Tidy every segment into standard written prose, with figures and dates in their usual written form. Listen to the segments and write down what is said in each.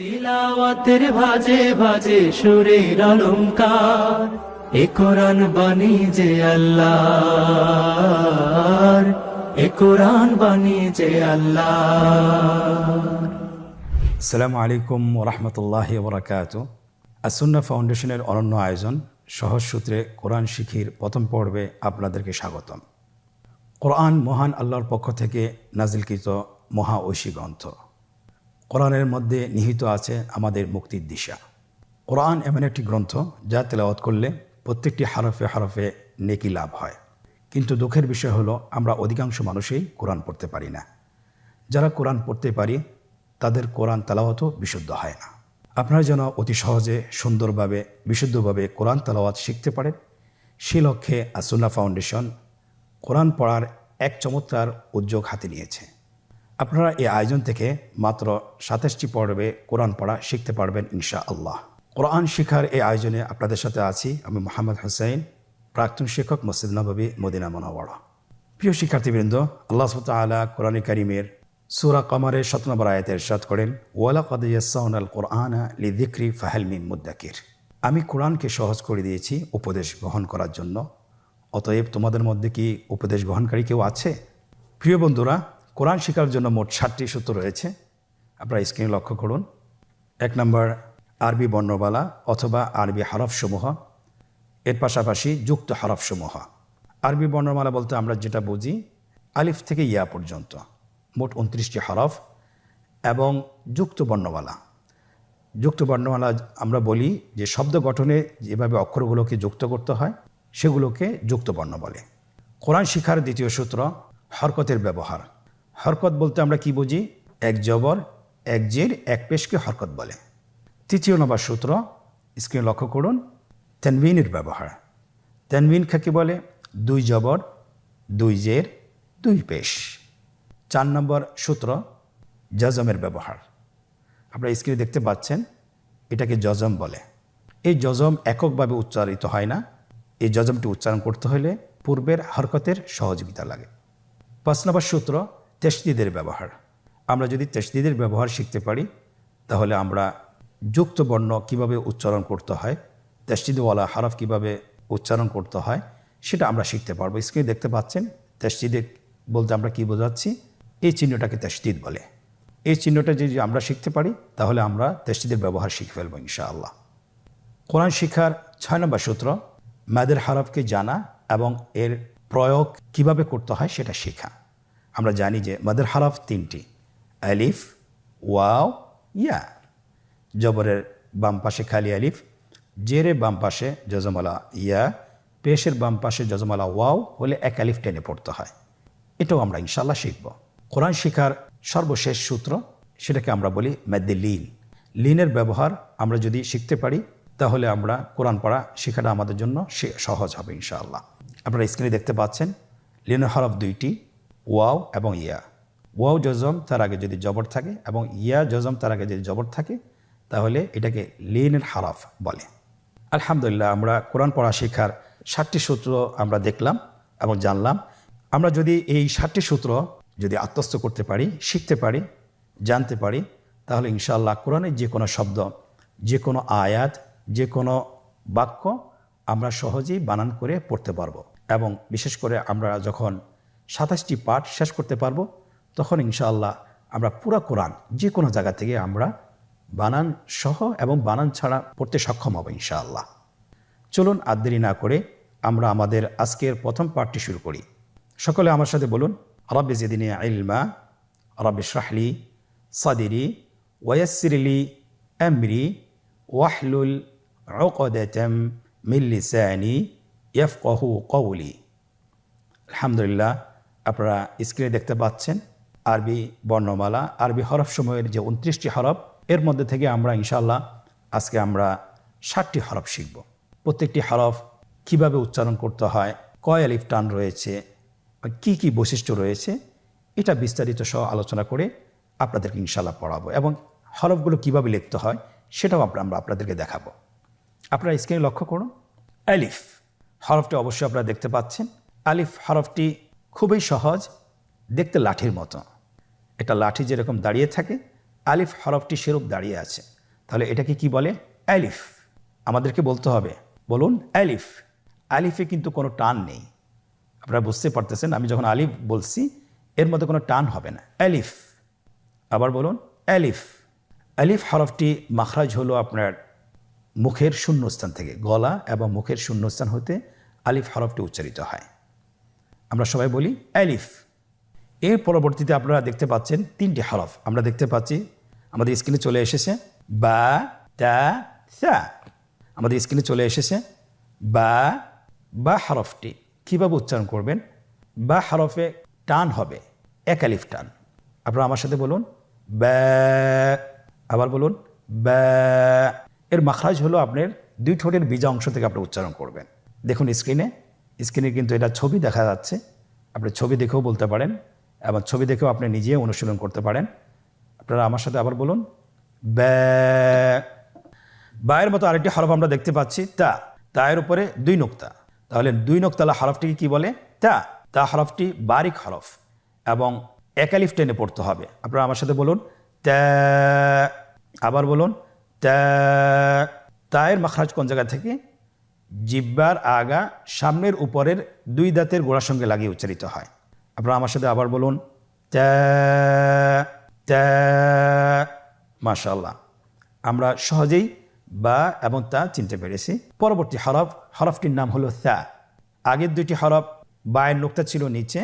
তিলাওয়াতের ভাজে ভাজে সুরের অলংকার, এ কোরআন বাণী যে আল্লাহর, এ কোরআন বাণী যে আল্লাহর। আসসালামু আলাইকুম ওরহমতুল্লাহি ওবরাকাতুহু। আসুন্নাহ ফাউন্ডেশনের অনন্য আয়োজন সহজ সূত্রে কোরআন শিখির প্রথম পর্বে আপনাদেরকে স্বাগতম। কোরআন মহান আল্লাহর পক্ষ থেকে নাজিলকৃত মহা ঐশী গ্রন্থ। কোরআনের মধ্যে নিহিত আছে আমাদের মুক্তির দিশা। কোরআন এমন একটি গ্রন্থ যা তেলাওয়াত করলে প্রত্যেকটি হরফে হরফে নেকি লাভ হয়, কিন্তু দুঃখের বিষয় হলো আমরা অধিকাংশ মানুষই কোরআন পড়তে পারি না। যারা কোরআন পড়তে পারি তাদের কোরআন তেলাওয়াতও বিশুদ্ধ হয় না। আপনারা যেন অতি সহজে সুন্দরভাবে বিশুদ্ধভাবে কোরআন তেলাওয়াত শিখতে পারেন, সে লক্ষ্যে আসুন্নাহ ফাউন্ডেশন কোরআন পড়ার এক চমৎকার উদ্যোগ হাতে নিয়েছে। আপনারা এই আয়োজন থেকে মাত্র 27টি পর্বে কোরআন পড়া শিখতে পারবেন ইনশাআল্লাহ। কোরআন শিখার এই আয়োজনে আপনাদের সাথে আছি আমি মোহাম্মদ হোসেন, প্রাক্তন শিক্ষক, মসজিদ নববী, মদিনা মুনাওয়ারা। প্রিয় শিক্ষার্থীবৃন্দ, আল্লাহ সুবহানাহু ওয়া তাআলা কোরআন কারীমের সূরা কমারের 7 নম্বর আয়াতে ইরশাদ করেন, ওয়ালাকাদ ইয়াসসারনাল কুরআনা লিযিকরি ফাহাল মিন মুদ্দাকির। আমি কোরআনকে সহজ করে দিয়েছি উপদেশ গ্রহণ করার জন্য, অতএব তোমাদের মধ্যে কি উপদেশ গ্রহণকারী কেউ আছে? প্রিয় বন্ধুরা, কোরআন শেখার জন্য মোট 7টি সূত্র রয়েছে। আপনারা স্ক্রিনে লক্ষ্য করুন। 1 নম্বর আরবি বর্ণমালা অথবা আরবি হরফসমূহ, এর পাশাপাশি যুক্ত হরফসমূহ। আরবি বর্ণমালা বলতে আমরা যেটা বুঝি আলিফ থেকে ইয়া পর্যন্ত মোট 29টি হরফ, এবং যুক্ত বর্ণমালা। যুক্ত বর্ণমালা আমরা বলি যে শব্দ গঠনে যেভাবে অক্ষরগুলোকে যুক্ত করতে হয় সেগুলোকে যুক্ত বর্ণ বলে। কোরআন শিখার দ্বিতীয় সূত্র হরকতের ব্যবহার। হরকত বলতে আমরা কি বুঝি? এক জবর, এক জের, এক পেশকে হরকত বলে। তৃতীয় নম্বর সূত্র, স্ক্রিনে লক্ষ্য করুন, তানবিনের ব্যবহার। তানবিন কাকে বলে? 2 জবর, 2 জের, 2 পেশ। 4 নম্বর সূত্র জজমের ব্যবহার। আপনারা স্ক্রিনে দেখতে পাচ্ছেন, এটাকে জজম বলে। এই জজম এককভাবে উচ্চারিত হয় না, এই জজমটি উচ্চারণ করতে হলে পূর্বের হরকতের সহযোগিতা লাগে। 5 নম্বর সূত্র তাশদীদের ব্যবহার। আমরা যদি তাশদীদের ব্যবহার শিখতে পারি তাহলে আমরা যুক্ত বর্ণ কিভাবে উচ্চারণ করতে হয়, তাশদীদওয়ালা হরফ কিভাবে উচ্চারণ করতে হয় সেটা আমরা শিখতে পারবো। স্ক্রিনে দেখতে পাচ্ছেন, তাশদীদ বলতে আমরা কি বোঝাচ্ছি? এই চিহ্নটাকে তাশদীদ বলে। এই চিহ্নটা যদি আমরা শিখতে পারি তাহলে আমরা তাশদীদের ব্যবহার শিখে ফেলবো ইনশাআল্লাহ। কোরআন শিখার 6 নম্বর সূত্র মাদের হরফকে জানা এবং এর প্রয়োগ কিভাবে করতে হয় সেটা শেখা। আমরা জানি যে মাদের হরফ 3টি, আলিফ, ওয়াও, ইয়া। জবরের বাম পাশে খালি আলিফ, জেরের বাম পাশে জজমালা ইয়া, পেশের বাম পাশে জজমালা ওয়াও হলে এক আলিফ টেনে পড়তে হয়। এটাও আমরা ইনশাআল্লাহ শিখব। কোরআন শিখার সর্বশেষ সূত্র, সেটাকে আমরা বলি মাদ্দে লিন। লিনের ব্যবহার আমরা যদি শিখতে পারি তাহলে আমরা কোরআন পড়া শেখাটা আমাদের জন্য সহজ হবে ইনশাআল্লাহ। আপনারা স্ক্রিনে দেখতে পাচ্ছেন, লিনের হরফ 2টি, ওয়াও এবং ইয়া। ওয়াও জজম, তার আগে যদি জবর থাকে, এবং ইয়া জজম, তার আগে যদি জবর থাকে, তাহলে এটাকে লিনের হরফ বলে। আলহামদুলিল্লাহ, আমরা কোরআন পড়া শেখার 7টি সূত্র আমরা দেখলাম এবং জানলাম। আমরা যদি এই 7টি সূত্র যদি আত্মস্থ করতে পারি, শিখতে পারি, জানতে পারি, তাহলে ইনশাআল্লাহ কোরআনের যে কোনো শব্দ, যে কোনো আয়াত, যে কোনো বাক্য আমরা সহজেই বানান করে পড়তে পারবো। এবং বিশেষ করে আমরা যখন 27টি পাঠ শেষ করতে পারবো তখন ইনশাআল্লাহ আমরা পুরা কোরআন যে কোনো জায়গা থেকে আমরা বানান সহ এবং বানান ছাড়া পড়তে সক্ষম হব ইনশাআল্লাহ। চলুন আর দেরি না করে আমরা আমাদের আজকের প্রথম পাঠটি শুরু করি। সকলে আমার সাথে বলুন, রব্বি জিদনি ইলমা, রব্বি ইশরাহ লি সাদরি ওয়ায়াসসির লি আমরি ওয়াহলুল উকদাতাম মিন লিসানি ইয়াফকাহু কওলি। আলহামদুলিল্লাহ, আপনারা স্ক্রিনে দেখতে পাচ্ছেন আরবি বর্ণমালা, আরবি হরফসমূহের যে 29টি হরফ, এর মধ্যে থেকে আমরা ইনশাআল্লাহ আজকে আমরা 7টি হরফ শিখব। প্রত্যেকটি হরফ কিভাবে উচ্চারণ করতে হয়, কয় আলিফ টান রয়েছে, কি কি বৈশিষ্ট্য রয়েছে, এটা বিস্তারিত সহ আলোচনা করে আপনাদেরকে ইনশাআল্লাহ পড়াবো, এবং হরফগুলো কিভাবে লিখতে হয় সেটাও আমরা আপনাদেরকে দেখাবো। আপনারা স্ক্রিনে লক্ষ্য করুন, আলিফ হরফটি অবশ্যই আপনারা দেখতে পাচ্ছেন। আলিফ হরফটি খুবই সহজ, দেখতে লাঠির মতো। এটা লাঠি যেরকম দাঁড়িয়ে থাকে, আলিফ হরফটি সেরূপ দাঁড়িয়ে আছে, তাহলে এটাকে কি বলে? আলিফ। আমাদেরকে বলতে হবে, বলুন আলিফ। আলিফে কিন্তু কোনো টান নেই, আপনারা বুঝতে পারতেছেন। আমি যখন আলিফ বলছি এর মধ্যে কোনো টান হবে না, আলিফ। আবার বলুন আলিফ। আলিফ হরফটি মাখরাজ হলো আপনার মুখের শূন্যস্থান থেকে, গলা এবং মুখের শূন্যস্থান হতে আলিফ হরফটি উচ্চারিত হয়। আমরা সবাই বলি আলিফ। এর পরবর্তীতে আপনারা দেখতে পাচ্ছেন 3টি হরফ আমরা দেখতে পাচ্ছি আমাদের স্ক্রিনে চলে এসেছে, বা, তা, সা। আমাদের স্ক্রিনে চলে এসেছে বা হরফটি কীভাবে উচ্চারণ করবেন? বা হরফে টান হবে, এক আলিফ টান। আপনারা আমার সাথে বলুন বা। আবার বলুন বা। এর মাখরাজ হলো আপনার 2 ঠোঁটের বিজা অংশ থেকে আপনি উচ্চারণ করবেন। দেখুন স্ক্রিনে কিন্তু এটা ছবি দেখা যাচ্ছে, আপনি ছবি দেখেও বলতে পারেন এবং ছবি দেখেও আপনি নিজে অনুশীলন করতে পারেন। আপনারা আমার সাথে আবার বলুন বা। বায়ের মতো আরেকটি হরফ আমরা দেখতে পাচ্ছি তা। তায়ের উপরে 2 নোক্তা, তাহলে 2 নোক্তালা হরফটিকে কি বলে? তা হরফটি বারিক হরফ এবং এক আলিফ টেনে পড়তে হবে। আপনারা আমার সাথে বলুন তা। আবার বলুন তা। তায়ের মাখরাজ কোন জায়গা থেকে? জিহ্বার আগা সামনের উপরের 2 দাঁতের গোড়ার সঙ্গে লাগিয়ে উচ্চারিত হয়। আপনারা আমার সাথে আবার বলুন তা। মাশাআল্লাহ, আমরা সহজেই বা এবং তা চিনতে পেরেছি। পরবর্তী হরফটির নাম হলো সা। আগের 2টি হরফ, বায়ের নোক্তা ছিল নিচে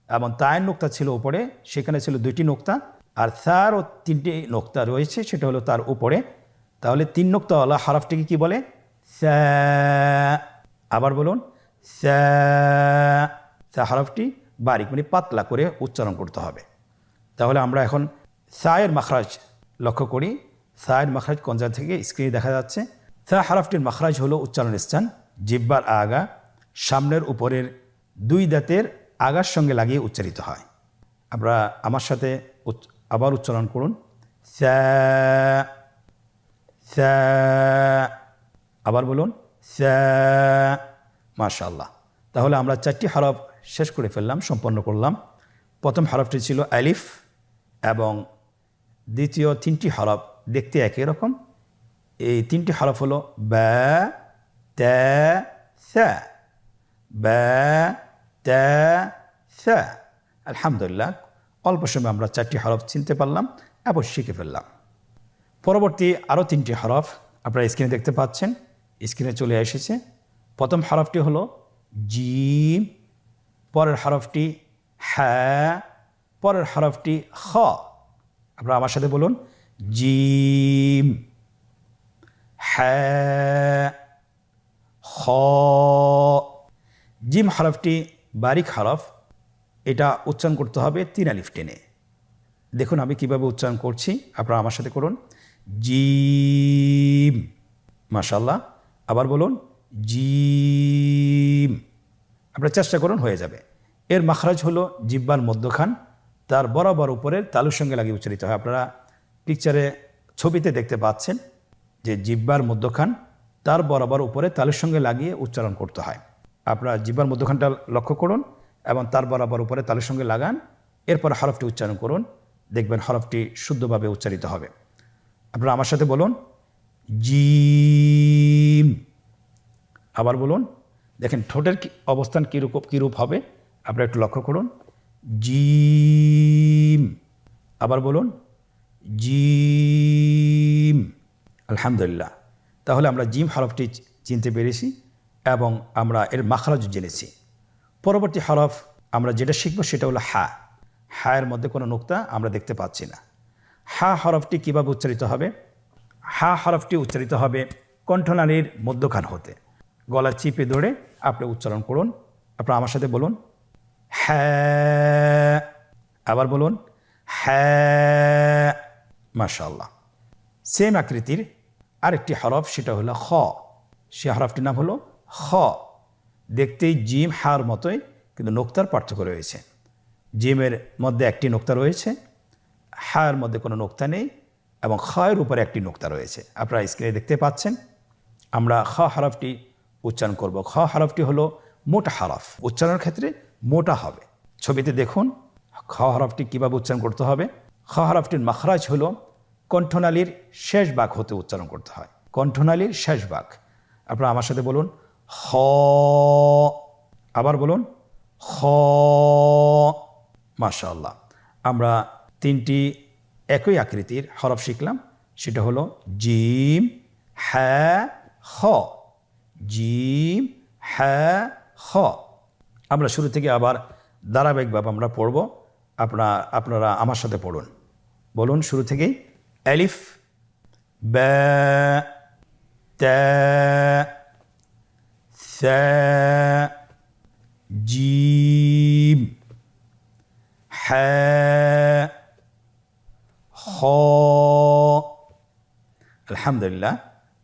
এবং তায়ের নোক্তা ছিল উপরে, সেখানে ছিল 2টি নোক্তা, আর সারও 3টি নোক্তা রয়েছে, সেটা হলো তার উপরে। তাহলে 3 নোক্তাওয়ালা হরফটিকে কি বলে? সা। আবার বলুন সা। সা হরফটি বারিক মানে পাতলা করে উচ্চারণ করতে হবে। তাহলে আমরা এখন সায়ের মাখরাজ লক্ষ্য করি। সায়ের মাখরাজ কোন জায়গা থেকে? স্ক্রিনে দেখা যাচ্ছে। সা হরফটির মাখরাজ হলো উচ্চারণের স্থান জিহ্বার আগা সামনের উপরের 2 দাঁতের আগার সঙ্গে লাগিয়ে উচ্চারিত হয়। আমরা আমার সাথে আবার উচ্চারণ করুন সা। সা। আবার বলুন সা। মাশাআল্লাহ, তাহলে আমরা 4টি হরফ শেষ করে ফেললাম, সম্পন্ন করলাম। প্রথম হরফটি ছিল আলিফ এবং দ্বিতীয় 3টি হরফ দেখতে একই রকম। এই 3টি হরফ হলো বা, তা, সা। বা, তা, সা। আলহামদুলিল্লাহ, অল্প সময় আমরা 4টি হরফ চিনতে পারলাম এবং শিখে ফেললাম। পরবর্তী আরও 3টি হরফ আপনারা স্ক্রিনে দেখতে পাচ্ছেন, স্ক্রিনে চলে এসেছে। প্রথম হরফটি হলো জিম, পরের হরফটি হা, পরের হরফটি খ। আপনারা আমার সাথে বলুন জিম, হা, খ। জিম হরফটি বারিক হরফ, এটা উচ্চারণ করতে হবে 3 আলিফ টেনে। দেখুন আমি কিভাবে উচ্চারণ করছি, আপনারা আমার সাথে করুন জিম। মাশাআল্লাহ, আবার বলুন জিম। আপনারা চেষ্টা করুন, হয়ে যাবে। এর মাখরাজ হলো জিহ্বার মধ্যখান, তার বরাবর উপরের তালুর সঙ্গে লাগিয়ে উচ্চারিত হয়। আপনারা পিকচারে ছবিতে দেখতে পাচ্ছেন যে জিহ্বার মধ্যখান তার বরাবর উপরে তালুর সঙ্গে লাগিয়ে উচ্চারণ করতে হয়। আপনারা জিহ্বার মধ্যখানটা লক্ষ্য করুন এবং তার বরাবর উপরে তালুর সঙ্গে লাগান, এরপর হরফটি উচ্চারণ করুন, দেখবেন হরফটি শুদ্ধভাবে উচ্চারিত হবে। আপনারা আমার সাথে বলুন জিম। আবার বলুন, দেখেন ঠোঁটের অবস্থান কীরূপ হবে, আপনারা একটু লক্ষ্য করুন জিম। আবার বলুন জিম। আলহামদুলিল্লাহ, তাহলে আমরা জিম হরফটি চিনতে পেরেছি এবং আমরা এর মাখরাজ জেনেছি। পরবর্তী হরফ আমরা যেটা শিখব সেটা হলো হা। হায়ের মধ্যে কোনো নোক্তা আমরা দেখতে পাচ্ছি না। হা হরফটি কীভাবে উচ্চারিত হবে? হা হরফটি উচ্চারিত হবে কণ্ঠনালীর মধ্যখান হতে। গলা চিপে ধরে আপনি উচ্চারণ করুন। আপনারা আমার সাথে বলুন হ্যাঁ। আবার বলুন হ্যাঁ। মাশাআল্লাহ। সেম আকৃতির আরেকটি হরফ, সেটা হলো খ। সে হরফটির নাম হলো খ। দেখতেই জিম হার মতোই, কিন্তু নোক্তার পার্থক্য রয়েছে। জিমের মধ্যে একটি নোক্তা রয়েছে, হায়ের মধ্যে কোনো নোক্তা নেই এবং খয়ের উপরে একটি নোক্তা রয়েছে। আপনারা স্ক্রিনে দেখতে পাচ্ছেন। আমরা খ হরফটি উচ্চারণ করব। খ হরফটি হলো মোটা হরফ, উচ্চারণের ক্ষেত্রে মোটা হবে। ছবিতে দেখুন খ হরফটি কীভাবে উচ্চারণ করতে হবে। খ হরফটির মাখরাজ হলো কণ্ঠনালীর শেষ ভাগ হতে উচ্চারণ করতে হয়, কণ্ঠনালীর শেষ ভাগ। আপনারা আমার সাথে বলুন খ, আবার বলুন খ। মাশাআল্লাহ, আমরা তিনটি একই আকৃতির হরফ শিখলাম, সেটা হলো জিম, হ্যাঁ, খ। জিম, হ্যাঁ, খ। আমরা শুরু থেকে আবার ধারাবাহিকভাবে আমরা পড়ব, আপনারা আমার সাথে পড়ুন। বলুন শুরু থেকেই, আলিফ, বা, তা, সা, জিম, হ্যাঁ, খ। আলহামদুলিল্লাহ,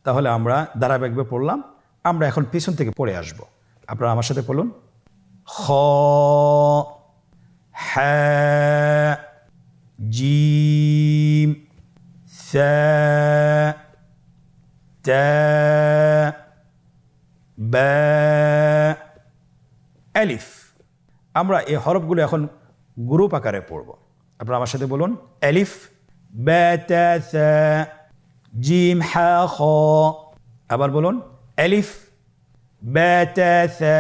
তাহলে আমরা ধারাবাহিকভাবে পড়লাম। আমরা এখন পিছন থেকে পড়ে আসব। আপনারা আমার সাথে বলুন খ, হ্যাঁ, জিম, সা, তা, বা, আলিফ। আমরা এই হরফগুলো এখন গ্রুপ আকারে পড়ব। আপনারা আমার সাথে বলুন আলিফ, বা, তা, সা, জিম, হা, খ। আবার বলুন আলিফ, বা, তা, সা,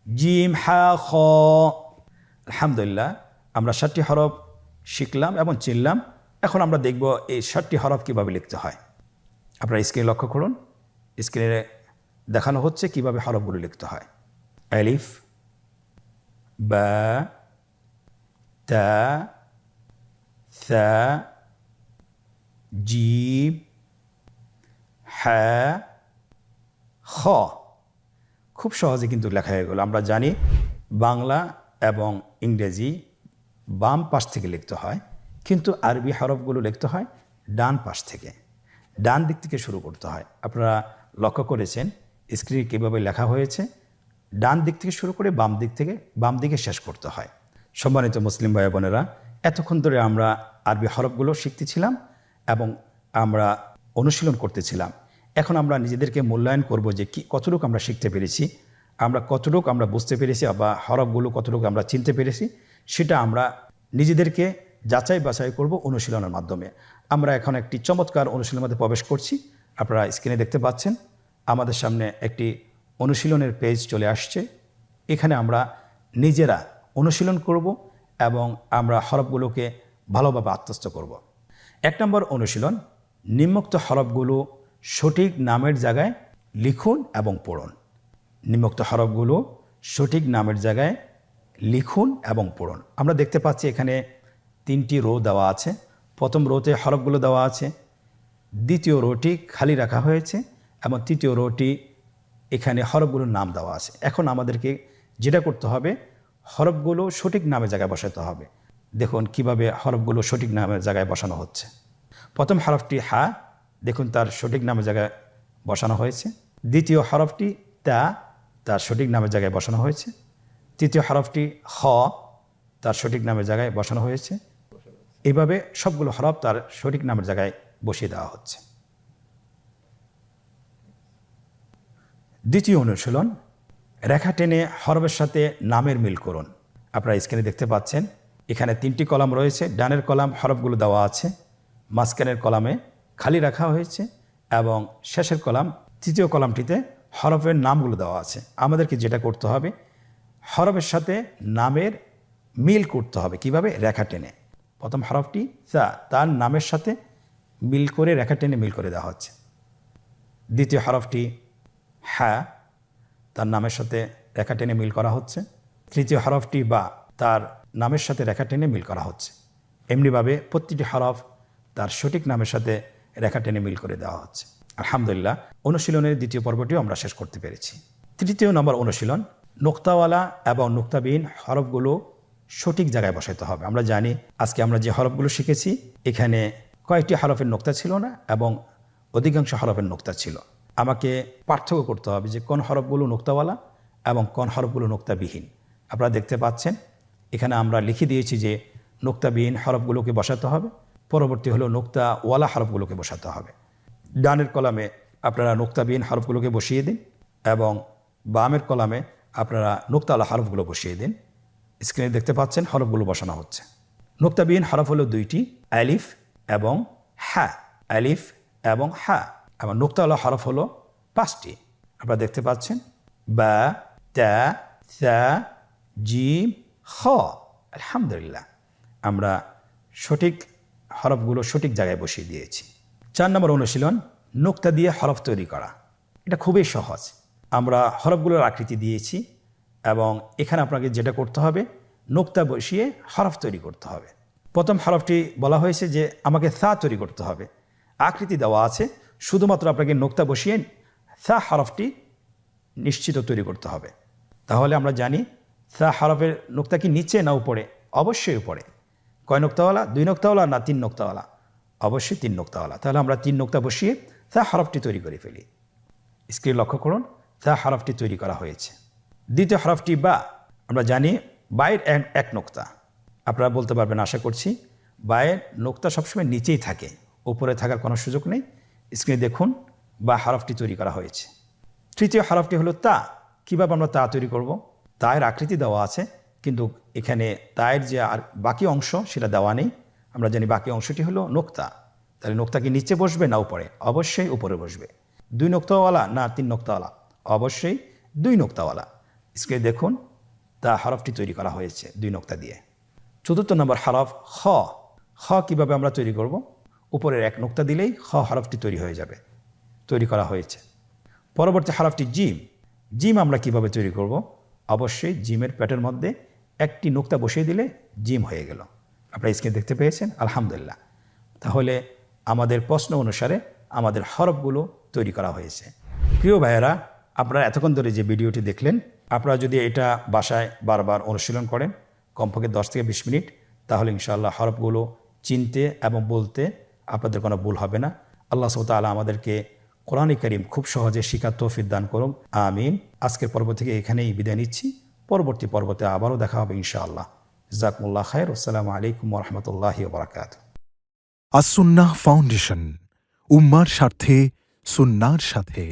জিম, হা, খ। আলহামদুলিল্লাহ, আমরা 7টি হরফ শিখলাম এবং চিনলাম। এখন আমরা দেখব এই 7টি হরফ কীভাবে লিখতে হয়। আপনারা স্ক্রিনে লক্ষ্য করুন, স্ক্রিনে দেখানো হচ্ছে কিভাবে হরফগুলো লিখতে হয়। আলিফ, বা, তা, সা, জিম, হা, খ। খুব সহজে কিন্তু লেখা হয়ে গেল। আমরা জানি বাংলা এবং ইংরেজি বাম পাশ থেকে লিখতে হয়, কিন্তু আরবি হরফগুলো লিখতে হয় ডান পাশ থেকে, ডান দিক থেকে শুরু করতে হয়। আপনারা লক্ষ্য করেছেন স্ক্রিনে কীভাবে লেখা হয়েছে, ডান দিক থেকে শুরু করে বাম দিকে শেষ করতে হয়। সম্মানিত মুসলিম ভাই বোনেরা, এতক্ষণ ধরে আমরা আরবি হরফগুলো শিখতেছিলাম এবং আমরা অনুশীলন করতেছিলাম। এখন আমরা নিজেদেরকে মূল্যায়ন করব যে কতটুকু আমরা শিখতে পেরেছি, কতটুকু আমরা বুঝতে পেরেছি, বা হরফগুলো কতটুকু আমরা চিনতে পেরেছি, সেটা আমরা নিজেদেরকে যাচাই বাছাই করব অনুশীলনের মাধ্যমে। আমরা এখন একটি চমৎকার অনুশীলনের মধ্যে প্রবেশ করছি। আপনারা স্ক্রিনে দেখতে পাচ্ছেন আমাদের সামনে একটি অনুশীলনের পেজ চলে আসছে। এখানে আমরা নিজেরা অনুশীলন করব এবং আমরা হরফগুলোকে ভালোভাবে আত্মস্থ করব। 1 নম্বর অনুশীলন, নিম্নোক্ত হরফগুলো সঠিক নামের জায়গায় লিখুন এবং পড়ুন। নিম্নোক্ত হরফগুলো সঠিক নামের জায়গায় লিখুন এবং পড়ুন। আমরা দেখতে পাচ্ছি এখানে 3টি রো দেওয়া আছে। প্রথম রোতে হরফগুলো দেওয়া আছে, দ্বিতীয় রোটি খালি রাখা হয়েছে এবং তৃতীয় রোটি এখানে হরফগুলোর নাম দেওয়া আছে। এখন আমাদেরকে যেটা করতে হবে, হরফগুলো সঠিক নামের জায়গায় বসাতে হবে। দেখুন কিভাবে হরফগুলো সঠিক নামের জায়গায় বসানো হচ্ছে। প্রথম হরফটি হা, দেখুন তার সঠিক নামের জায়গায় বসানো হয়েছে। দ্বিতীয় হরফটি তা, তার সঠিক নামের জায়গায় বসানো হয়েছে। তৃতীয় হরফটি খ, তার সঠিক নামের জায়গায় বসানো হয়েছে। এভাবে সবগুলো হরফ তার সঠিক নামের জায়গায় বসিয়ে দেওয়া হচ্ছে। দ্বিতীয় অনুশীলন, রেখা টেনে হরফের সাথে নামের মিল করুন। আপনারা স্ক্রিনে দেখতে পাচ্ছেন এখানে 3টি কলাম রয়েছে। ডানের কলাম হরফগুলো দেওয়া আছে, মাঝখানের কলামে খালি রাখা হয়েছে এবং শেষের কলাম, তৃতীয় কলামটিতে হরফের নামগুলো দেওয়া আছে। আমাদেরকে যেটা করতে হবে, হরফের সাথে নামের মিল করতে হবে। কিভাবে? রেখা টেনে। প্রথম হরফটি সা, তার নামের সাথে মিল করে রেখা টেনে মিল করে দেওয়া হচ্ছে। দ্বিতীয় হরফটি হ্যাঁ, তার নামের সাথে রেখা টেনে মিল করা হচ্ছে। তৃতীয় হরফটি বা, তার নামের সাথে রেখা টেনে মিল করা হচ্ছে। এমনিভাবে প্রতিটি হরফ তার সঠিক নামের সাথে রেখা টেনে মিল করে দেওয়া হচ্ছে। আলহামদুলিল্লাহ, অনুশীলনের দ্বিতীয় পর্বটিও আমরা শেষ করতে পেরেছি। তৃতীয় নম্বর অনুশীলন, নোক্তাওয়ালা এবং নোক্তাবিহীন হরফগুলো সঠিক জায়গায় বসাতে হবে। আমরা জানি আজকে আমরা যে হরফগুলো শিখেছি এখানে কয়েকটি হরফের নোক্তা ছিল না এবং অধিকাংশ হরফের নোক্তা ছিল। আমাকে পার্থক্য করতে হবে যে কোন হরফগুলো নোক্তাওয়ালা এবং কোন হরফগুলো নোক্তাবিহীন। আপনারা দেখতে পাচ্ছেন এখানে আমরা লিখে দিয়েছি যে নোক্তাবিহীন হরফগুলোকে বসাতে হবে, পরবর্তী হলো নোক্তাওয়ালা হরফগুলোকে বসাতে হবে। ডানের কলামে আপনারা নোক্তাবিহীন হরফগুলোকে বসিয়ে দিন এবং বামের কলামে আপনারা নোক্তাওয়ালা হরফগুলো বসিয়ে দিন। স্ক্রিনে দেখতে পাচ্ছেন হরফগুলো বসানো হচ্ছে। নোক্তাবিহীন হরফ হলো 2টি, আলিফ এবং হা, আলিফ এবং হা। এবং নুক্তাওয়ালা হরফ হলো 5টি, আপনারা দেখতে পাচ্ছেন, বা, তা, সা, জিম, খ। আলহামদুলিল্লাহ, আমরা সঠিক হরফগুলো সঠিক জায়গায় বসিয়ে দিয়েছি। 4 নম্বর অনুশীলন, নুক্তা দিয়ে হরফ তৈরি করা। এটা খুবই সহজ। আমরা হরফগুলোর আকৃতি দিয়েছি এবং এখানে আপনাকে যেটা করতে হবে, নুক্তা বসিয়ে হরফ তৈরি করতে হবে। প্রথম হরফটি বলা হয়েছে যে আমাকে সা তৈরি করতে হবে, আকৃতি দেওয়া আছে, শুধুমাত্র আপনাকে নুক্তা বসিয়ে সা হরফটি নিশ্চিত তৈরি করতে হবে। তাহলে আমরা জানি সা হরফের নুক্তা কি নিচে না উপরে? অবশ্যই উপরে। কয় নোক্তাওয়ালা? 2 নোক্তাওয়ালা না 3 নোক্তাওয়ালা? অবশ্যই 3 নোক্তাওয়ালা। তাহলে আমরা 3 নোক্তা বসিয়ে সা হরফটি তৈরি করে ফেলি। স্ক্রিন লক্ষ্য করুন, সা হরফটি তৈরি করা হয়েছে। দ্বিতীয় হরফটি বা। আমরা জানি বায়ের 1 নোক্তা। আপনারা বলতে পারবেন আশা করছি, বায়ের নোক্তা সবসময় নিচেই থাকে, উপরে থাকার কোনো সুযোগ নেই। স্ক্রিনে দেখুন, বা হরফটি তৈরি করা হয়েছে। তৃতীয় হরফটি হলো তা। কীভাবে আমরা তা তৈরি করব? তায়ের আকৃতি দেওয়া আছে, কিন্তু এখানে তায়ের যে আর বাকি অংশ সেটা দেওয়া নেই। আমরা জানি বাকি অংশটি হলো নোক্তা। তাহলে নোক্তা কি নিচে বসবে না উপরে? অবশ্যই উপরে বসবে। 2 নোক্তাওয়ালা না 3 নোক্তাওয়ালা? অবশ্যই 2 নোক্তাওয়ালা। স্ক্রিনে দেখুন, তা হরফটি তৈরি করা হয়েছে 2 নোক্তা দিয়ে। চতুর্থ নম্বর হরফ খ। খ কীভাবে আমরা তৈরি করব? উপরের 1 নোক্তা দিলেই খ হরফটি তৈরি হয়ে যাবে, তৈরি করা হয়েছে। পরবর্তী হরফটি জিম। জিম আমরা কিভাবে তৈরি করব? অবশ্যই জিমের পেটের মধ্যে 1টি নোক্তা বসিয়ে দিলে জিম হয়ে গেল। আপনারা স্ক্রিনে দেখতে পেয়েছেন, আলহামদুলিল্লাহ। তাহলে আমাদের প্রশ্ন অনুসারে আমাদের হরফগুলো তৈরি করা হয়েছে। প্রিয় ভাইয়েরা, আপনারা এতক্ষণ ধরে যে ভিডিওটি দেখলেন, আপনারা যদি এটা বাসায় বারবার অনুশীলন করেন, কমপক্ষে 10 থেকে 20 মিনিট, তাহলে ইনশাআল্লাহ হরফগুলো চিনতে এবং বলতে আপনাদের কোনো ভুল হবে না। আল্লাহ সুবহানাহু ওয়া তাআলা আমাদেরকে কোরআনে কারীম খুব সহজে শিখার তৌফিক দান করুন, আমিন। আজকের পর্ব থেকে এখানেই বিদায় নিচ্ছি। পরবর্তী পর্বতে আবারও দেখা হবে ইনশাআল্লাহ। জাযাকুমুল্লাহ খায়র। আসসালামু আলাইকুম ওয়া রাহমাতুল্লাহি ওয়া বারাকাতুহু। আসুন্নাহ ফাউন্ডেশন, উম্মার স্বার্থে সুন্নাহর সাথে।